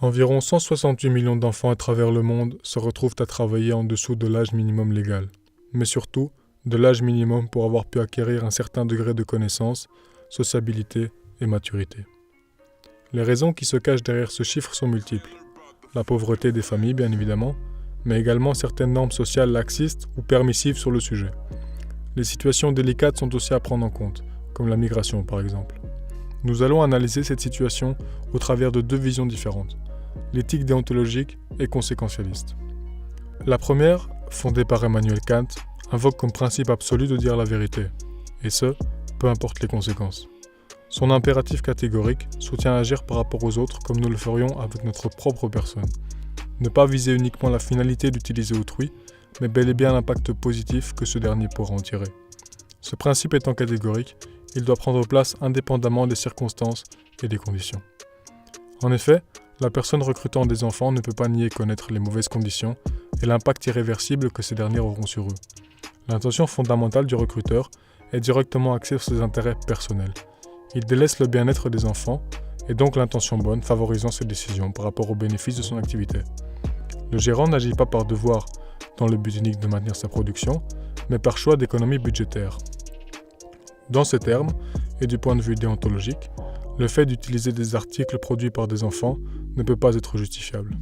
Environ 168 millions d'enfants à travers le monde se retrouvent à travailler en dessous de l'âge minimum légal, mais surtout de l'âge minimum pour avoir pu acquérir un certain degré de connaissance, sociabilité et maturité. Les raisons qui se cachent derrière ce chiffre sont multiples. La pauvreté des familles, bien évidemment, mais également certaines normes sociales laxistes ou permissives sur le sujet. Les situations délicates sont aussi à prendre en compte, comme la migration par exemple. Nous allons analyser cette situation au travers de deux visions différentes, l'éthique déontologique et conséquentialiste. La première, fondée par Emmanuel Kant, invoque comme principe absolu de dire la vérité, et ce, peu importe les conséquences. Son impératif catégorique soutient à agir par rapport aux autres comme nous le ferions avec notre propre personne. Ne pas viser uniquement la finalité d'utiliser autrui, mais bel et bien l'impact positif que ce dernier pourra en tirer. Ce principe étant catégorique, il doit prendre place indépendamment des circonstances et des conditions. En effet, la personne recrutant des enfants ne peut pas nier connaître les mauvaises conditions et l'impact irréversible que ces derniers auront sur eux. L'intention fondamentale du recruteur est directement axée sur ses intérêts personnels. Il délaisse le bien-être des enfants et donc l'intention bonne favorisant ses décisions par rapport aux bénéfices de son activité. Le gérant n'agit pas par devoir dans le but unique de maintenir sa production, mais par choix d'économie budgétaire. Dans ces termes, et du point de vue déontologique, le fait d'utiliser des articles produits par des enfants ne peut pas être justifiable.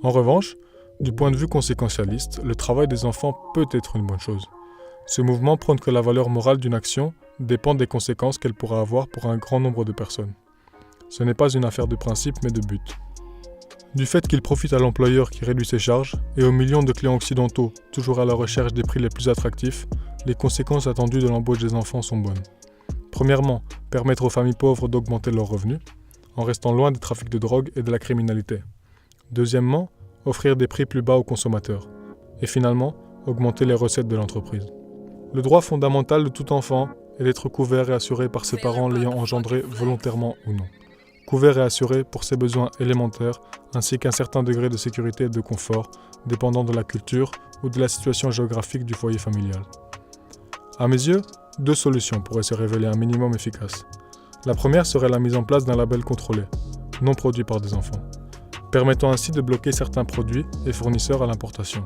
En revanche, du point de vue conséquentialiste, le travail des enfants peut être une bonne chose. Ce mouvement prône que la valeur morale d'une action dépend des conséquences qu'elle pourra avoir pour un grand nombre de personnes. Ce n'est pas une affaire de principe mais de but. Du fait qu'il profite à l'employeur qui réduit ses charges et aux millions de clients occidentaux toujours à la recherche des prix les plus attractifs, les conséquences attendues de l'embauche des enfants sont bonnes. Premièrement, permettre aux familles pauvres d'augmenter leurs revenus, en restant loin des trafics de drogue et de la criminalité. Deuxièmement, offrir des prix plus bas aux consommateurs. Et finalement, augmenter les recettes de l'entreprise. Le droit fondamental de tout enfant est d'être couvert et assuré par ses parents l'ayant engendré volontairement ou non. Couvert et assuré pour ses besoins élémentaires, ainsi qu'un certain degré de sécurité et de confort, dépendant de la culture ou de la situation géographique du foyer familial. À mes yeux, deux solutions pourraient se révéler un minimum efficaces. La première serait la mise en place d'un label contrôlé, non produit par des enfants, permettant ainsi de bloquer certains produits et fournisseurs à l'importation.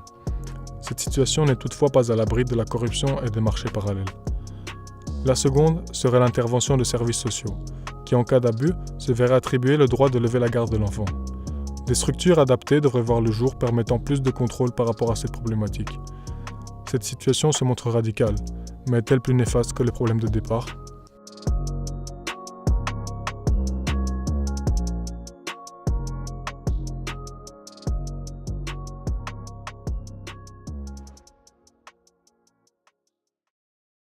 Cette situation n'est toutefois pas à l'abri de la corruption et des marchés parallèles. La seconde serait l'intervention de services sociaux, qui en cas d'abus se verraient attribuer le droit de lever la garde de l'enfant. Des structures adaptées devraient voir le jour permettant plus de contrôle par rapport à cette problématique. Cette situation se montre radicale, mais est-elle plus néfaste que les problèmes de départ ?